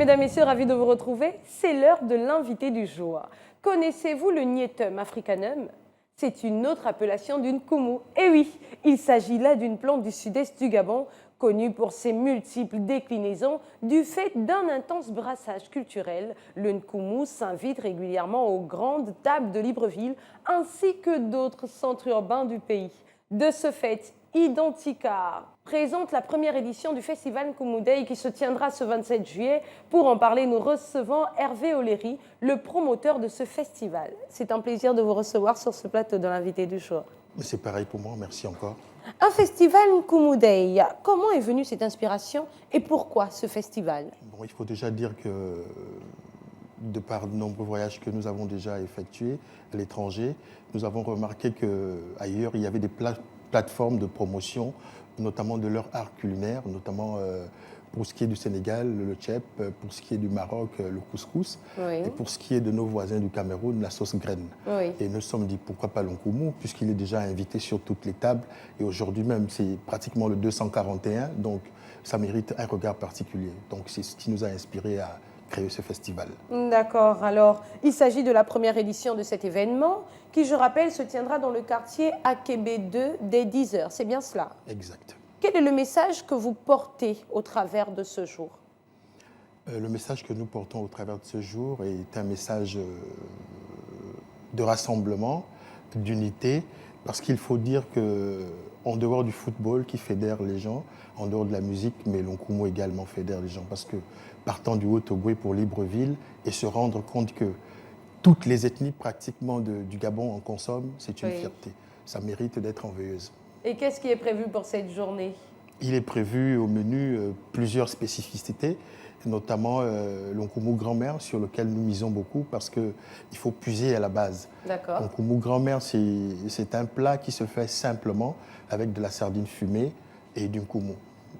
Mesdames, Messieurs, ravi de vous retrouver. C'est l'heure de l'invité du jour. Connaissez-vous le Nyetum africanum? C'est une autre appellation d'une koumou. Et oui, il s'agit là d'une plante du sud-est du Gabon, connue pour ses multiples déclinaisons du fait d'un intense brassage culturel. Le Nkoumou s'invite régulièrement aux grandes tables de Libreville ainsi que d'autres centres urbains du pays. De ce fait, Identicar présente la première édition du festival Nkoumou Day qui se tiendra ce 27 juillet. Pour en parler, nous recevons Hervé Oléry, le promoteur de ce festival. C'est un plaisir de vous recevoir sur ce plateau de l'invité du jour. C'est pareil pour moi, merci encore. Un festival Nkoumou Day, comment est venue cette inspiration et pourquoi ce festival? Bon, il faut déjà dire que, de par de nombreux voyages que nous avons déjà effectués à l'étranger, nous avons remarqué qu'ailleurs, il y avait des plateformes de promotion, notamment de leur art culinaire, notamment pour ce qui est du Sénégal, le tchèp, pour ce qui est du Maroc, le couscous, Oui. et pour ce qui est de nos voisins du Cameroun, la sauce graine. Oui. Et nous nous sommes dit, pourquoi pas l'Nkoumou, puisqu'il est déjà invité sur toutes les tables, et aujourd'hui même, c'est pratiquement le 241, donc ça mérite un regard particulier. Donc c'est ce qui nous a inspiré à créer ce festival. D'accord, alors il s'agit de la première édition de cet événement qui, je rappelle, se tiendra dans le quartier Akébé 2 dès 10h, c'est bien cela? Exact. Quel est le message que vous portez au travers de ce jour? Le message que nous portons au travers de ce jour est un message de rassemblement, d'unité, parce qu'il faut dire qu'en dehors du football qui fédère les gens, en dehors de la musique, mais l'Nkoumou également fédère les gens, parce que partant du Haut-Ogooué pour Libreville et se rendre compte que toutes les ethnies pratiquement du Gabon en consomment, c'est une Oui. fierté. Ça mérite d'être en veilleuse. Et qu'est-ce qui est prévu pour cette journée? Il est prévu au menu plusieurs spécificités, notamment l'Nkoumou grand-mère, sur lequel nous misons beaucoup parce qu'il faut puiser à la base. D'accord. L'Nkoumou grand-mère, c'est un plat qui se fait simplement avec de la sardine fumée et du nkoumou.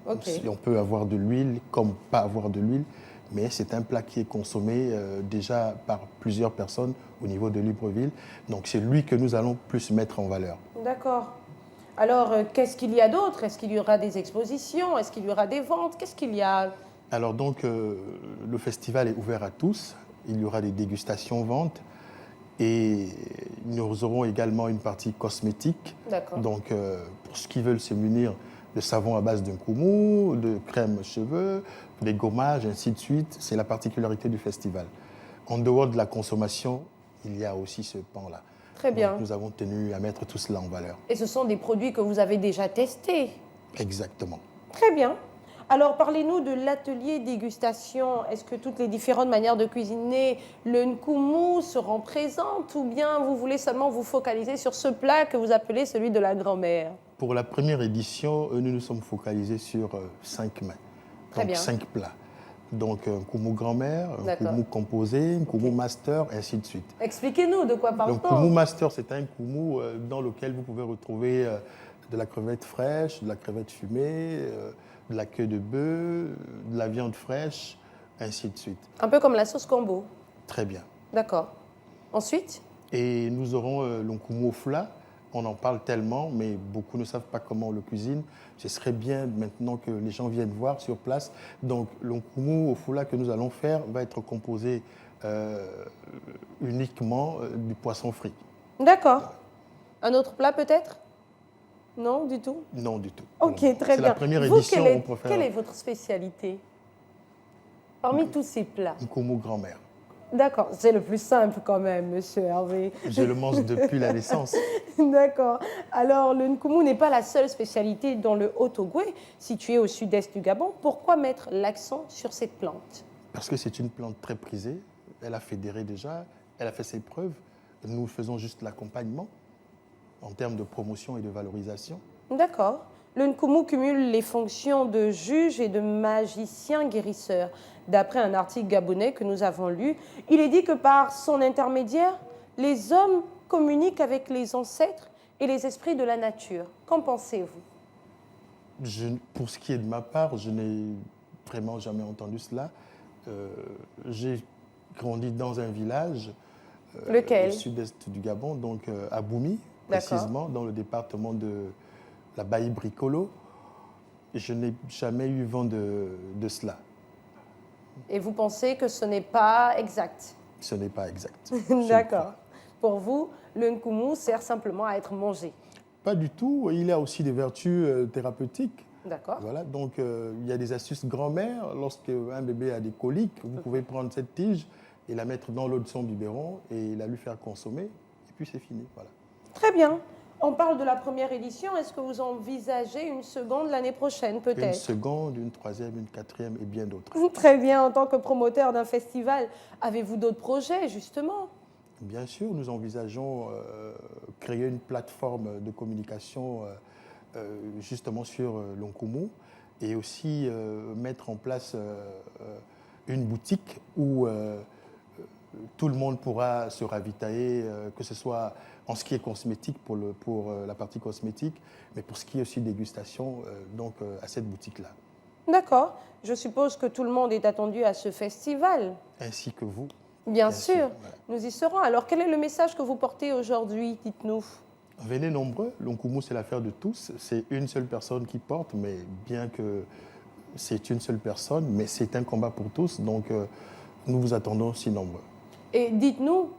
Ok. On peut avoir de l'huile comme pas avoir de l'huile, mais c'est un plat qui est consommé déjà par plusieurs personnes au niveau de Libreville. Donc c'est lui que nous allons plus mettre en valeur. D'accord. Alors, qu'est-ce qu'il y a d'autre? Est-ce qu'il y aura des expositions? Est-ce qu'il y aura des ventes? Qu'est-ce qu'il y a? Alors donc, le festival est ouvert à tous. Il y aura des dégustations-ventes et nous aurons également une partie cosmétique. D'accord. Donc, pour ceux qui veulent se munir de savon à base d'un nkoumou, de crème cheveux, des gommages, ainsi de suite, c'est la particularité du festival. En dehors de la consommation, il y a aussi ce pan-là. Très bien. Donc, nous avons tenu à mettre tout cela en valeur. Et ce sont des produits que vous avez déjà testés? Exactement. Très bien. Alors, parlez-nous de l'atelier dégustation. Est-ce que toutes les différentes manières de cuisiner le nkoumou seront présentes ou bien vous voulez seulement vous focaliser sur ce plat que vous appelez celui de la grand-mère? Pour la première édition, nous nous sommes focalisés sur 5 mets. Très Donc bien. 5 plats. Donc un nkoumou grand-mère, un D'accord. nkoumou composé, un nkoumou master, et ainsi de suite. Expliquez-nous de quoi Le parle-t-on? nkoumou master, c'est un nkoumou dans lequel vous pouvez retrouver de la crevette fraîche, de la crevette fumée, de la queue de bœuf, de la viande fraîche, ainsi de suite. Un peu comme la sauce combo. Très bien. D'accord. Ensuite? Et nous aurons le nkoumou au fla. On en parle tellement, mais beaucoup ne savent pas comment on le cuisine. Ce serait bien maintenant que les gens viennent voir sur place. Donc, le nkoumou au foula que nous allons faire va être composé uniquement du poisson frit. D'accord. Un autre plat peut-être? Non, du tout? Non, du tout. Ok, Non. très C'est bien. la première Vous, édition, on préfère quelle est votre spécialité parmi tous ces plats? nkoumou grand-mère. D'accord, c'est le plus simple quand même, monsieur Hervé. Je le mange depuis la naissance. D'accord. Alors, le nkoumou n'est pas la seule spécialité dans le Haut-Ogooué, situé au sud-est du Gabon. Pourquoi mettre l'accent sur cette plante? Parce que c'est une plante très prisée. Elle a fédéré déjà, elle a fait ses preuves. Nous faisons juste l'accompagnement en termes de promotion et de valorisation. D'accord. Le nkoumou cumule les fonctions de juge et de magicien guérisseur. D'après un article gabonais que nous avons lu, il est dit que par son intermédiaire, les hommes communiquent avec les ancêtres et les esprits de la nature. Qu'en pensez-vous? Pour ce qui est de ma part, je n'ai vraiment jamais entendu cela. J'ai grandi dans un village Lequel? au sud-est du Gabon, donc à Boumi, précisément, dans le département de la Baïe-Bricolo. Je n'ai jamais eu vent de cela. Et vous pensez que ce n'est pas exact? Ce n'est pas exact. D'accord. Pour vous, le nkumu sert simplement à être mangé? Pas du tout. Il a aussi des vertus thérapeutiques. D'accord. Voilà, donc il y a des astuces grand-mère. Lorsque un bébé a des coliques, vous pouvez prendre cette tige et la mettre dans l'eau de son biberon et la lui faire consommer. Et puis c'est fini. Voilà. Très bien. On parle de la première édition. Est-ce que vous envisagez une seconde l'année prochaine, Une peut-être? seconde, une troisième, une quatrième et bien d'autres. Très bien. En tant que promoteur d'un festival, avez-vous d'autres projets, justement? Bien sûr, nous envisageons créer une plateforme de communication justement sur l'Onkumu et aussi mettre en place une boutique où tout le monde pourra se ravitailler, que ce soit en ce qui est cosmétique pour la partie cosmétique, mais pour ce qui est aussi dégustation, à cette boutique-là. D'accord. Je suppose que tout le monde est attendu à ce festival. Ainsi que vous. Bien sûr, Voilà. nous y serons. Alors, quel est le message que vous portez aujourd'hui? Dites-nous. Venez nombreux, l'Onkumu c'est l'affaire de tous, c'est une seule personne qui porte, mais bien que c'est une seule personne, mais c'est un combat pour tous, donc nous vous attendons si nombreux. Et dites-nous,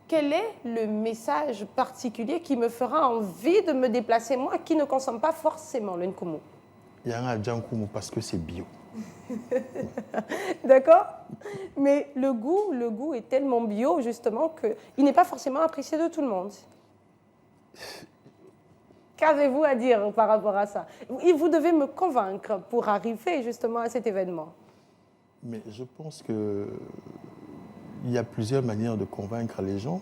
quel est le message particulier qui me fera envie de me déplacer, moi qui ne consomme pas forcément le nkumu? Il y a un Adjankumu parce que c'est bio. D'accord? Mais le goût est tellement bio, justement, qu'il n'est pas forcément apprécié de tout le monde. Qu'avez-vous à dire par rapport à ça? Vous devez me convaincre pour arriver justement à cet événement. Mais je pense qu'il y a plusieurs manières de convaincre les gens.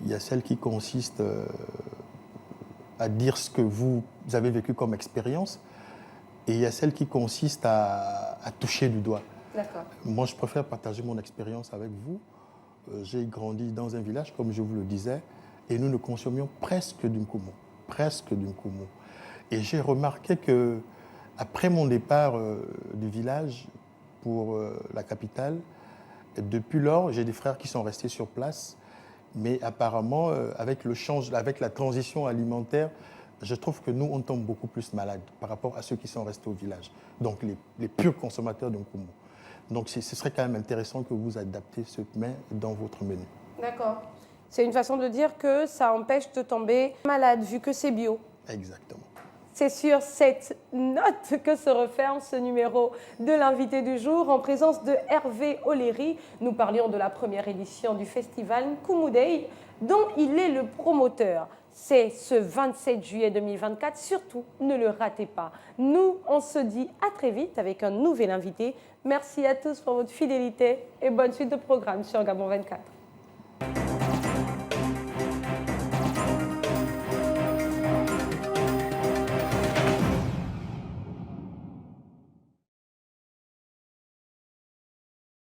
Il y a celle qui consiste à dire ce que vous avez vécu comme expérience, et il y a celle qui consiste à toucher du doigt. D'accord. Moi, je préfère partager mon expérience avec vous. J'ai grandi dans un village, comme je vous le disais, et nous ne consommions presque du nkumu. Presque du nkumu. Et j'ai remarqué que, après mon départ du village pour la capitale, depuis lors, j'ai des frères qui sont restés sur place. Mais apparemment, avec la transition alimentaire, je trouve que nous, on tombe beaucoup plus malades par rapport à ceux qui sont restés au village. Donc, les purs consommateurs de nkumu. Donc, ce serait quand même intéressant que vous adaptez ce mets dans votre menu. D'accord. C'est une façon de dire que ça empêche de tomber malade, vu que c'est bio. Exactement. C'est sur cette note que se referme ce numéro de l'invité du jour en présence de Hervé Oléry. Nous parlions de la première édition du festival Nkumu Day, dont il est le promoteur. C'est ce 27 juillet 2024. Surtout, ne le ratez pas. Nous, on se dit à très vite avec un nouvel invité. Merci à tous pour votre fidélité et bonne suite de programme sur Gabon 24.